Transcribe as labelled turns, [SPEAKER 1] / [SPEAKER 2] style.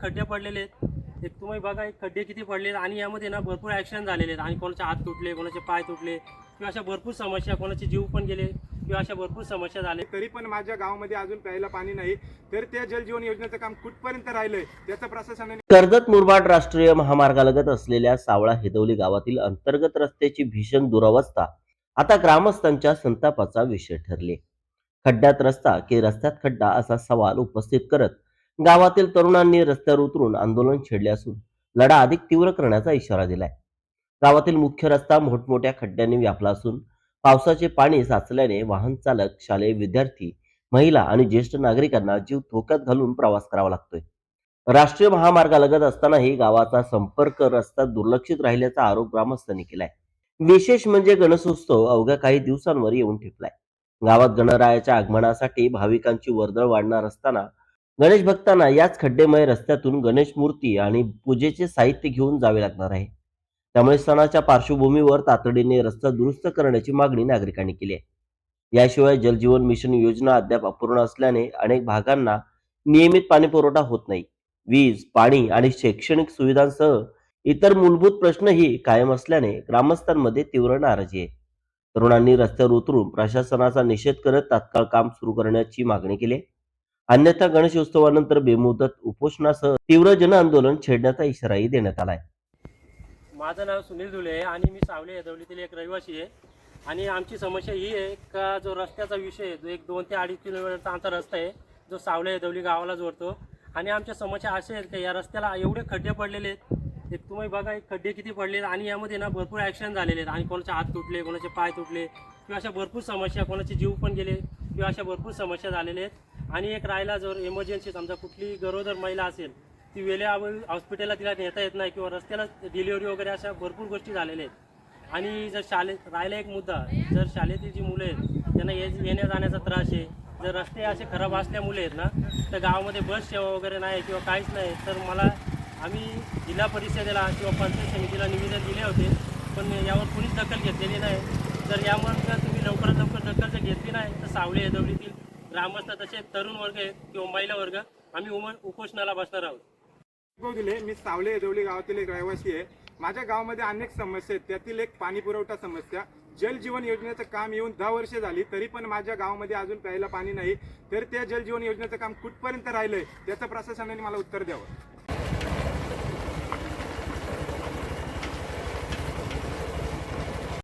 [SPEAKER 1] खड्डे पडलेले आहेत। एक तुम्ही बघा, एक खड्डे किती पडले आणि यामध्ये ना भरपूर ॲक्सिडेंट झालेले आहेत आणि कोणाचे हात तुटले, कोणाचे पाय तुटले किंवा अशा भरपूर समस्या, कोणाचे जीव पण गेले किंवा अशा भरपूर समस्या झाले।
[SPEAKER 2] तरी पण माझ्या गावामध्ये अजून प्यायला पाणी नाही, तर त्या जलजीवन योजनेचं काम कुठपर्यंत राहिलंय त्याचं प्रशासनाने
[SPEAKER 3] कर्जत मुरबाड राष्ट्रीय महामार्गालगत असलेल्या सावळा हेदवली गावातील अंतर्गत रस्त्याची भीषण दुरावस्था आता ग्रामस्थांच्या संतापाचा विषय ठरली। खड्ड्यात रस्ता की रस्त्यात खड्डा असा सवाल उपस्थित करत गावातील तरुणांनी रस्त्यावर उतरून आंदोलन छेडले असून लढा अधिक तीव्र करण्याचा इशारा दिलाय। गावातील मुख्य रस्ता मोठमोठ्या खड्ड्यांनी व्यापला असून पावसाचे पाणी साचल्याने वाहन चालक, शालेय विद्यार्थी, महिला आणि ज्येष्ठ नागरिकांना जीव धोक्यात घालून प्रवास करावा लागतोय। राष्ट्रीय महामार्गालगत असतानाही गावाचा संपर्क रस्ता दुर्लक्षित राहिल्याचा आरोप ग्रामस्थांनी केलाय। विशेष म्हणजे गणेशोत्सव अवघ्या काही दिवसांवर येऊन ठेपलाय। गावात गणरायाच्या आगमनासाठी भाविकांची वर्दळ वाढणार असताना गणेश भक्तांना याच खड्डेमय रस्त्यातून गणेश मूर्ती आणि पूजेचे साहित्य घेऊन जावे लागणार आहे। त्यामुळे सणाच्या पार्श्वभूमीवर तातडीने रस्ता दुरुस्त करण्याची मागणी नागरिकांनी केली आहे। याशिवाय जलजीवन मिशन योजना अद्याप अपूर्ण असल्याने अनेक भागांना नियमित पाणी पुरवठा होत नाही। वीज, पाणी आणि शैक्षणिक सुविधांसह इतर मूलभूत प्रश्नही कायम असल्याने ग्रामस्थांमध्ये तीव्र नाराजी आहे। तरुणांनी रस्त्यावर उतरून प्रशासनाचा निषेध करत तात्काळ काम सुरू करण्याची मागणी केली आहे। अन्यथा गणेशोत्सवानंतर बेमुदत उपोषणासह तीव्र जनआंदोलन छेडण्याचा इशाराही देण्यात आलाय।
[SPEAKER 1] माझं नाव सुनील धुले आहे आणि मी सावळे हेदवलीतील एक रहिवासी आहे। आणि आमची समस्या ही आहे का जो रस्त्याचा विषय जो एक 2 ते 2.5 किलोमीटरचा आमचा रस्ता आहे, जो सावळे हेदवली गावाला जोडतो। आणि आमच्या समस्या अशा आहेत की या रस्त्याला एवढे खड्डे पडलेले आहेत। एक तुम्ही बघा, एक खड्डे किती पडले आणि यामध्ये ना भरपूर ॲक्सिडेंट झालेले आहेत आणि कोणाचे हात तुटले, कोणाचे पाय तुटले किंवा अशा भरपूर समस्या, कोणाचे जीव पण गेले किंवा अशा भरपूर समस्या झालेल्या आहेत। आणि एक राहिला, जर इमर्जन्सी समजा कुठली गरोदर महिला असेल, ती वेळेअभावी हॉस्पिटलला तिला नेता येत नाही किंवा रस्त्याला डिलिव्हरी वगैरे अशा भरपूर गोष्टी झालेल्या आहेत। आणि जर राहिला एक मुद्दा, जर शाळेतील जी मुलं आहेत त्यांना येण्या जाण्याचा त्रास आहे। जर रस्ते असे खराब असल्यामुळे आहेत ना, तर गावामध्ये बस सेवा वगैरे नाही किंवा काहीच नाही। तर आम्ही जिल्हा परिषदेला किंवा पंचायत समितीला निवेदन दिले होते, पण यावर कोणीच दखल घेतलेली नाही। जर यामुळे जर तुम्ही लवकरात लवकर दखल जर घेतली नाही तर सावळे हेदवलीतील ग्रामस्थ, तसे तरुण वर्ग आहेत किंवा महिला वर्ग, आम्ही उपोषणाला बसणार आहोत।
[SPEAKER 2] मी सावळे हेदवली गावातील एक रहिवासी आहे। माझ्या गावामध्ये अनेक समस्या आहेत, त्यातील एक पाणी पुरवठा समस्या। जलजीवन योजनेचं काम येऊन 10 वर्षे झाली, तरी पण माझ्या गावामध्ये अजून प्यायला पाणी नाही, तर त्या जलजीवन योजनेचं काम कुठपर्यंत राहिलंय त्याचं प्रशासनाने मला उत्तर द्यावं।